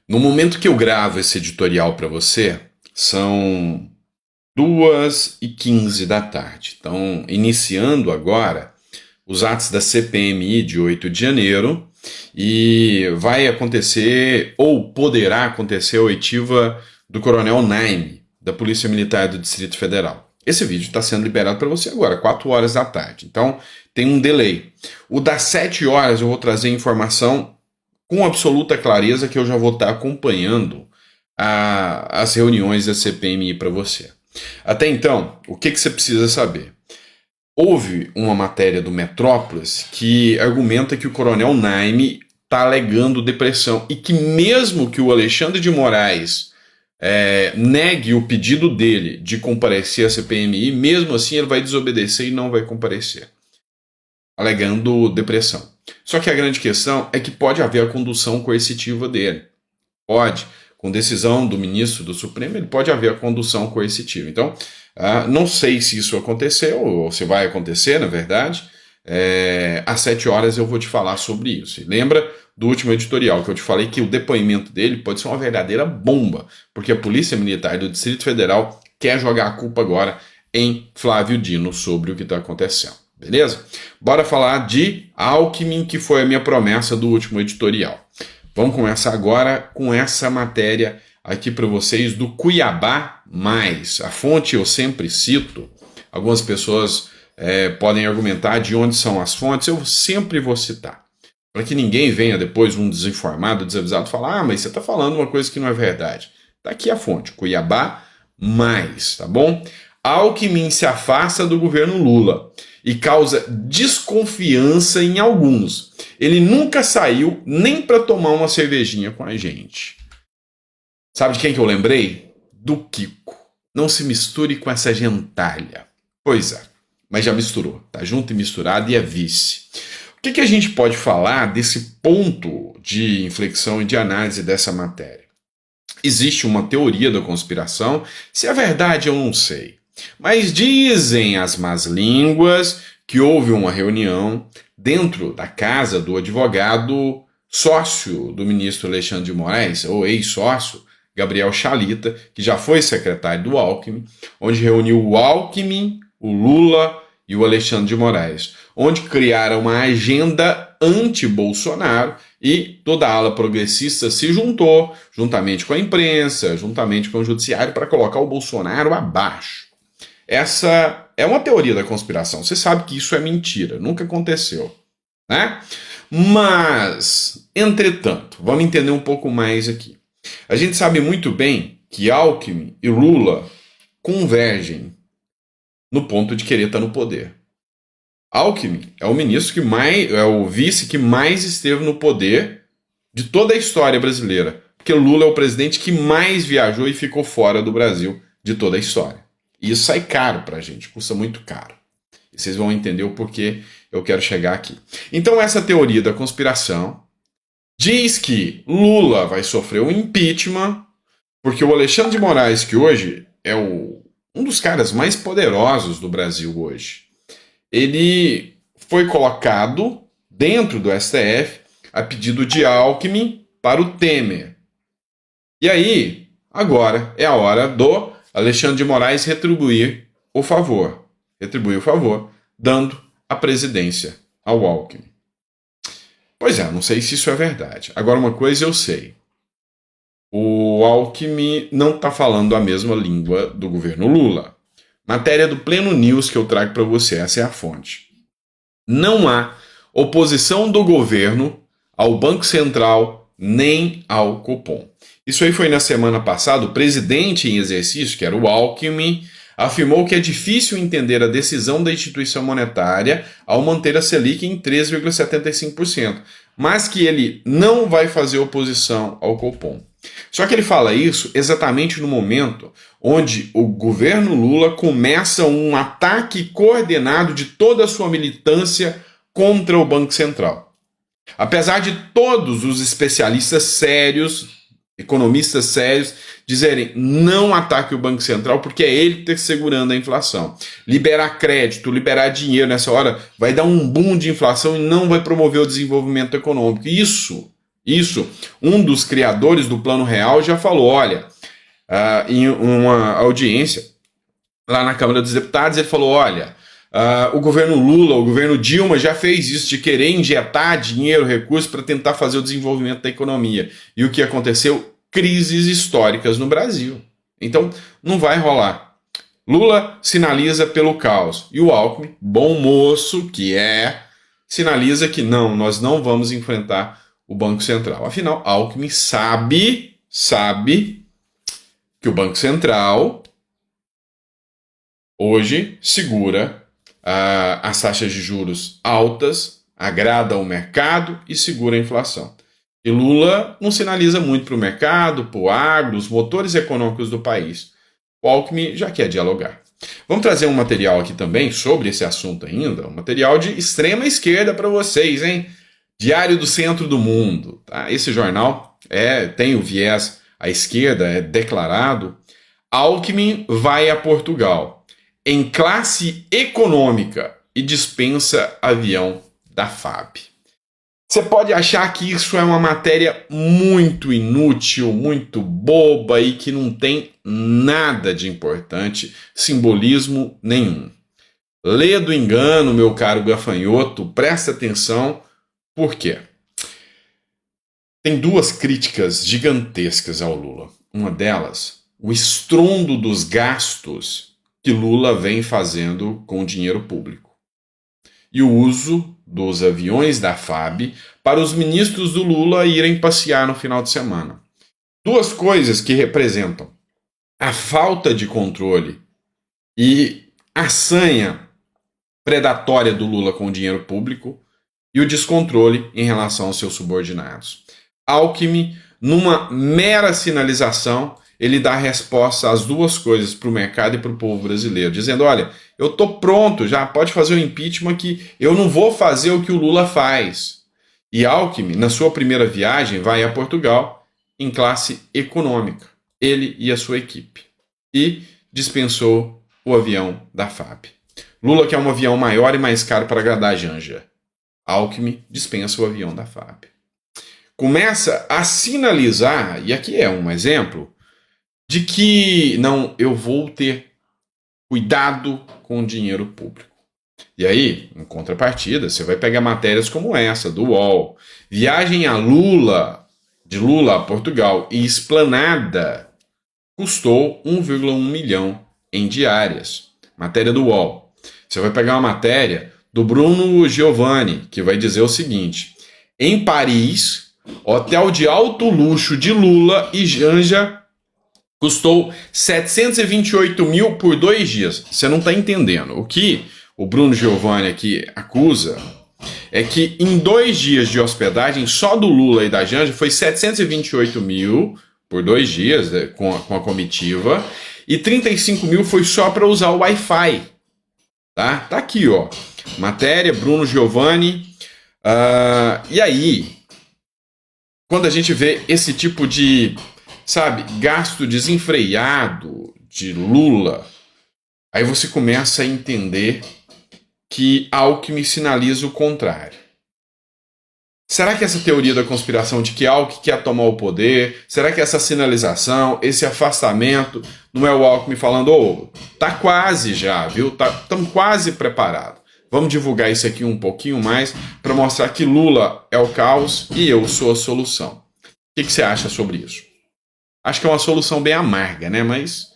No momento que eu gravo esse editorial para você, são 2h15 da tarde. Então, iniciando agora os atos da CPMI de 8 de janeiro, e vai acontecer, ou poderá acontecer, a oitiva do Coronel Naime, da Polícia Militar do Distrito Federal. Esse vídeo está sendo liberado para você agora, 4 horas da tarde. Então, tem um delay. O das 7 horas eu vou trazer informação com absoluta clareza que eu já vou estar acompanhando as reuniões da CPMI para você. Até então, o que você precisa saber? Houve uma matéria do Metrópolis que argumenta que o Coronel Naime está alegando depressão e que mesmo que o Alexandre de Moraes negue o pedido dele de comparecer à CPMI, mesmo assim ele vai desobedecer e não vai comparecer, alegando depressão. Só que a grande questão é que pode haver a condução coercitiva dele. Pode, com decisão do ministro do Supremo, ele pode haver a condução coercitiva. Então, não sei se isso aconteceu, ou se vai acontecer, na verdade. Às 7 horas eu vou te falar sobre isso. E lembra do último editorial que eu te falei que o depoimento dele pode ser uma verdadeira bomba, porque a Polícia Militar do Distrito Federal quer jogar a culpa agora em Flávio Dino sobre o que está acontecendo. Beleza? Bora falar de Alckmin, que foi a minha promessa do último editorial. Vamos começar agora com essa matéria aqui para vocês do Cuiabá Mais. A fonte eu sempre cito, algumas pessoas podem argumentar de onde são as fontes, eu sempre vou citar. Para que ninguém venha depois, um desinformado, desavisado, falar, mas você está falando uma coisa que não é verdade. Está aqui a fonte, Cuiabá Mais, tá bom? Alckmin se afasta do governo Lula e causa desconfiança em alguns. Ele nunca saiu nem para tomar uma cervejinha com a gente. Sabe de quem que eu lembrei? Do Kiko. Não se misture com essa gentalha. Pois é, mas já misturou. Tá junto e misturado e é vice. O que a gente pode falar desse ponto de inflexão e de análise dessa matéria? Existe uma teoria da conspiração. Se é verdade, eu não sei. Mas dizem as más línguas que houve uma reunião dentro da casa do advogado sócio do ministro Alexandre de Moraes, ou ex-sócio, Gabriel Chalita, que já foi secretário do Alckmin, onde reuniu o Alckmin, o Lula e o Alexandre de Moraes, onde criaram uma agenda anti-Bolsonaro e toda a ala progressista se juntou, juntamente com a imprensa, juntamente com o judiciário, para colocar o Bolsonaro abaixo. Essa é uma teoria da conspiração. Você sabe que isso é mentira, nunca aconteceu, né? Mas, entretanto, vamos entender um pouco mais aqui. A gente sabe muito bem que Alckmin e Lula convergem no ponto de querer estar no poder. Alckmin é o ministro que mais, é o vice que mais esteve no poder de toda a história brasileira, porque Lula é o presidente que mais viajou e ficou fora do Brasil de toda a história. E isso sai caro pra gente, custa muito caro. E vocês vão entender o porquê eu quero chegar aqui. Então essa teoria da conspiração diz que Lula vai sofrer um impeachment porque o Alexandre de Moraes, que hoje é um dos caras mais poderosos do Brasil hoje, ele foi colocado dentro do STF a pedido de Alckmin para o Temer. E aí, agora é a hora do Alexandre de Moraes retribuir o favor, dando a presidência ao Alckmin. Pois é, não sei se isso é verdade. Agora, uma coisa eu sei. O Alckmin não está falando a mesma língua do governo Lula. Matéria do Pleno News que eu trago para você, essa é a fonte. Não há oposição do governo ao Banco Central nem ao Copom. Isso aí foi na semana passada, o presidente em exercício, que era o Alckmin, afirmou que é difícil entender a decisão da instituição monetária ao manter a Selic em 3,75%, mas que ele não vai fazer oposição ao Copom. Só que ele fala isso exatamente no momento onde o governo Lula começa um ataque coordenado de toda a sua militância contra o Banco Central. Apesar de todos os especialistas sérios, economistas sérios, dizerem não ataque o Banco Central porque é ele que está segurando a inflação. Liberar crédito, liberar dinheiro nessa hora vai dar um boom de inflação e não vai promover o desenvolvimento econômico. Isso Isso, um dos criadores do Plano Real já falou, olha, em uma audiência lá na Câmara dos Deputados, ele falou, olha, o governo Lula, o governo Dilma já fez isso de querer injetar dinheiro, recursos para tentar fazer o desenvolvimento da economia. E o que aconteceu? Crises históricas no Brasil. Então, não vai rolar. Lula sinaliza pelo caos. E o Alckmin, bom moço que é, sinaliza que não, nós não vamos enfrentar o Banco Central. Afinal, Alckmin sabe que o Banco Central hoje segura as taxas de juros altas, agrada ao mercado e segura a inflação. E Lula não sinaliza muito para o mercado, para o agro, os motores econômicos do país. O Alckmin já quer dialogar. Vamos trazer um material aqui também sobre esse assunto ainda, um material de extrema esquerda para vocês, hein? Diário do Centro do Mundo. Tá? Esse jornal tem o viés à esquerda, é declarado. Alckmin vai a Portugal em classe econômica e dispensa avião da FAB. Você pode achar que isso é uma matéria muito inútil, muito boba e que não tem nada de importante, simbolismo nenhum. Lê do engano, meu caro gafanhoto, presta atenção, por quê? Tem duas críticas gigantescas ao Lula. Uma delas, o estrondo dos gastos que Lula vem fazendo com o dinheiro público. E o uso dos aviões da FAB para os ministros do Lula irem passear no final de semana. Duas coisas que representam a falta de controle e a sanha predatória do Lula com o dinheiro público e o descontrole em relação aos seus subordinados. Alckmin, numa mera sinalização, ele dá resposta às duas coisas para o mercado e para o povo brasileiro, dizendo, olha, eu estou pronto, já pode fazer o impeachment que eu não vou fazer o que o Lula faz. E Alckmin, na sua primeira viagem, vai a Portugal em classe econômica, ele e a sua equipe, e dispensou o avião da FAB. Lula quer um avião maior e mais caro para agradar a Janja. Alckmin dispensa o avião da FAB. Começa a sinalizar, e aqui é um exemplo, de que não, eu vou ter cuidado com o dinheiro público. E aí, em contrapartida, você vai pegar matérias como essa, do UOL. Viagem de Lula a Portugal e Esplanada custou 1,1 milhão em diárias. Matéria do UOL. Você vai pegar uma matéria do Bruno Giovanni, que vai dizer o seguinte: em Paris, hotel de alto luxo de Lula e Janja custou 728 mil por 2 dias. Você não está entendendo. O que o Bruno Giovanni aqui acusa é que em 2 dias de hospedagem, só do Lula e da Janja, foi 728 mil por 2 dias, né, com a comitiva, e 35 mil foi só para usar o Wi-Fi. Tá aqui, ó. Matéria, Bruno Giovanni. E aí, quando a gente vê esse tipo de, gasto desenfreado de Lula, aí você começa a entender que Alckmin sinaliza o contrário. Será que essa teoria da conspiração de que Alckmin quer tomar o poder, será que essa sinalização, esse afastamento, não é o Alckmin falando, tá quase já, viu? Estamos quase preparados. Vamos divulgar isso aqui um pouquinho mais para mostrar que Lula é o caos e eu sou a solução. O que você acha sobre isso? Acho que é uma solução bem amarga, né? Mas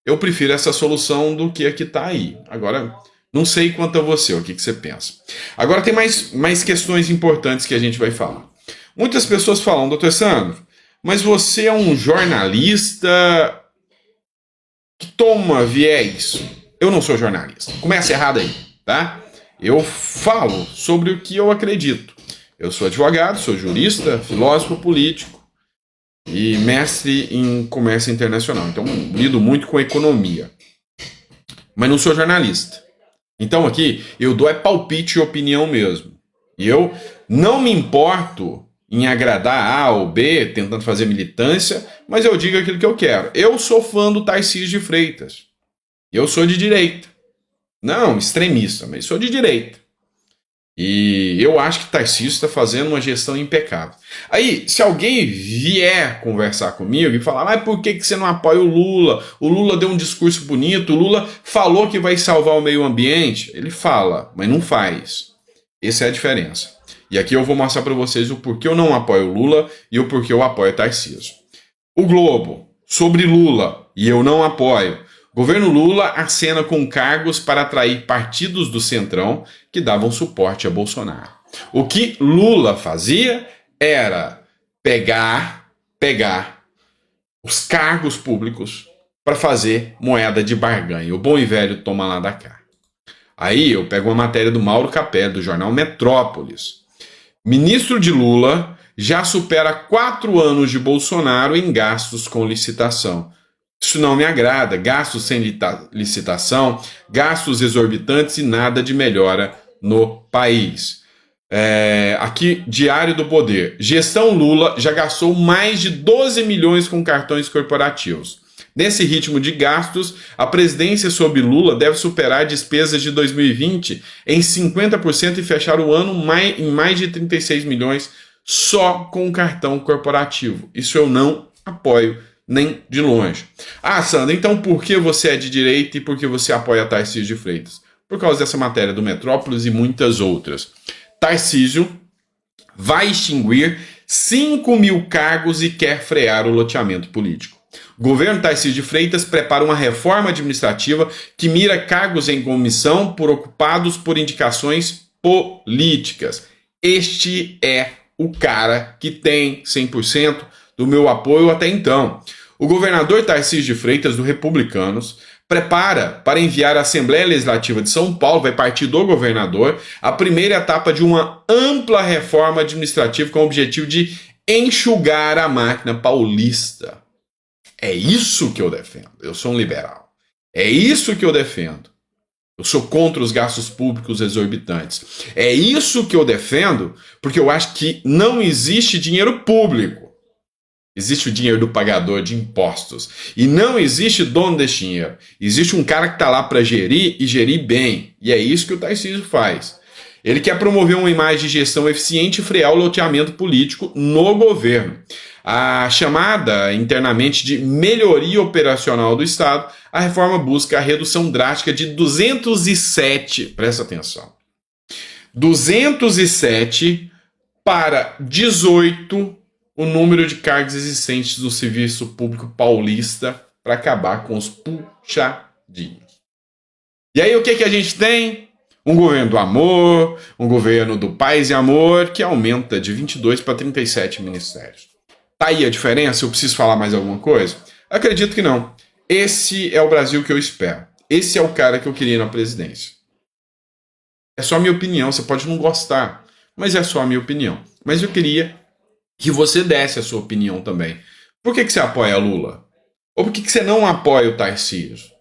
eu prefiro essa solução do que a que está aí. Agora, não sei quanto a você, o que você pensa. Agora tem mais questões importantes que a gente vai falar. Muitas pessoas falam, doutor Sandro, mas você é um jornalista que toma viés. Eu não sou jornalista. Começa errado aí, tá? Eu falo sobre o que eu acredito. Eu sou advogado, sou jurista, filósofo político e mestre em comércio internacional. Então, lido muito com economia. Mas não sou jornalista. Então, aqui, eu dou palpite e opinião mesmo. E eu não me importo em agradar A ou B, tentando fazer militância, mas eu digo aquilo que eu quero. Eu sou fã do Tarcísio de Freitas. Eu sou de direita. Não extremista, mas sou de direita. E eu acho que Tarcísio está fazendo uma gestão impecável. Aí, se alguém vier conversar comigo e falar, mas por que você não apoia o Lula? O Lula deu um discurso bonito, o Lula falou que vai salvar o meio ambiente. Ele fala, mas não faz. Essa é a diferença. E aqui eu vou mostrar para vocês o porquê eu não apoio o Lula e o porquê eu apoio Tarcísio. O Globo, sobre Lula, e eu não apoio. Governo Lula acena com cargos para atrair partidos do Centrão que davam suporte a Bolsonaro. O que Lula fazia era pegar os cargos públicos para fazer moeda de barganha. O bom e velho toma lá da cá. Aí eu pego uma matéria do Mauro Capelli, do jornal Metrópolis. Ministro de Lula já supera 4 anos de Bolsonaro em gastos com licitação. Isso não me agrada, gastos sem licitação, gastos exorbitantes e nada de melhora no país. Aqui, Diário do Poder. Gestão Lula já gastou mais de 12 milhões com cartões corporativos. Nesse ritmo de gastos, a presidência sob Lula deve superar despesas de 2020 em 50% e fechar o ano em mais de 36 milhões só com o cartão corporativo. Isso eu não apoio nem de longe. Ah, Sandra, então por que você é de direita e por que você apoia Tarcísio de Freitas? Por causa dessa matéria do Metrópolis e muitas outras. Tarcísio vai extinguir 5 mil cargos e quer frear o loteamento político. O governo Tarcísio de Freitas prepara uma reforma administrativa que mira cargos em comissão ocupados por indicações políticas. Este é o cara que tem 100% do meu apoio até então. O governador Tarcísio de Freitas, do Republicanos, prepara para enviar à Assembleia Legislativa de São Paulo, vai partir do governador, a primeira etapa de uma ampla reforma administrativa com o objetivo de enxugar a máquina paulista. É isso que eu defendo. Eu sou um liberal. É isso que eu defendo. Eu sou contra os gastos públicos exorbitantes. É isso que eu defendo, porque eu acho que não existe dinheiro público. Existe o dinheiro do pagador de impostos. E não existe dono desse dinheiro. Existe um cara que está lá para gerir e gerir bem. E é isso que o Tarcísio faz. Ele quer promover uma imagem de gestão eficiente e frear o loteamento político no governo. A chamada internamente de melhoria operacional do Estado, a reforma busca a redução drástica de 207, presta atenção, 207 para 18 o número de cargos existentes do serviço público paulista para acabar com os puxadinhos. E aí o que a gente tem? Um governo do amor, um governo do paz e amor, que aumenta de 22 para 37 ministérios. Tá aí a diferença? Eu preciso falar mais alguma coisa? Acredito que não. Esse é o Brasil que eu espero. Esse é o cara que eu queria na presidência. É só a minha opinião, você pode não gostar, mas é só a minha opinião. Mas eu queria que você desse a sua opinião também. Por que você apoia Lula? Ou por que você não apoia o Tarcísio?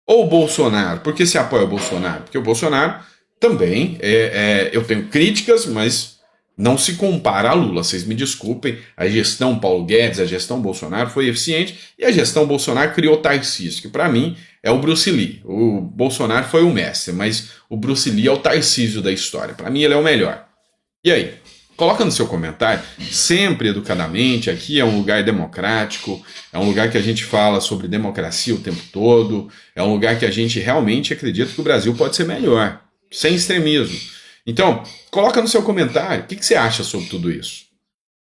Ou o Bolsonaro? Por que você apoia o Bolsonaro? Porque o Bolsonaro também, eu tenho críticas, mas não se compara a Lula. Vocês me desculpem, a gestão Paulo Guedes, a gestão Bolsonaro foi eficiente e a gestão Bolsonaro criou Tarcísio, que para mim é o Bruce Lee. O Bolsonaro foi o mestre, mas o Bruce Lee é o Tarcísio da história. Para mim ele é o melhor. E aí? Coloca no seu comentário, sempre educadamente, aqui é um lugar democrático, é um lugar que a gente fala sobre democracia o tempo todo, é um lugar que a gente realmente acredita que o Brasil pode ser melhor, sem extremismo. Então, coloca no seu comentário, o que você acha sobre tudo isso?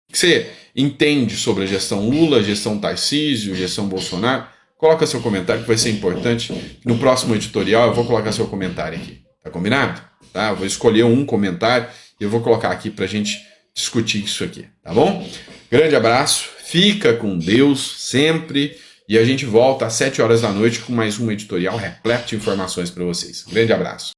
O que você entende sobre a gestão Lula, gestão Tarcísio, gestão Bolsonaro? Coloca seu comentário que vai ser importante. No próximo editorial eu vou colocar seu comentário aqui, tá combinado? Tá? Eu vou escolher um comentário e eu vou colocar aqui pra gente discutir isso aqui, tá bom? Grande abraço, fica com Deus sempre e a gente volta às 7 horas da noite com mais um editorial repleto de informações para vocês. Grande abraço.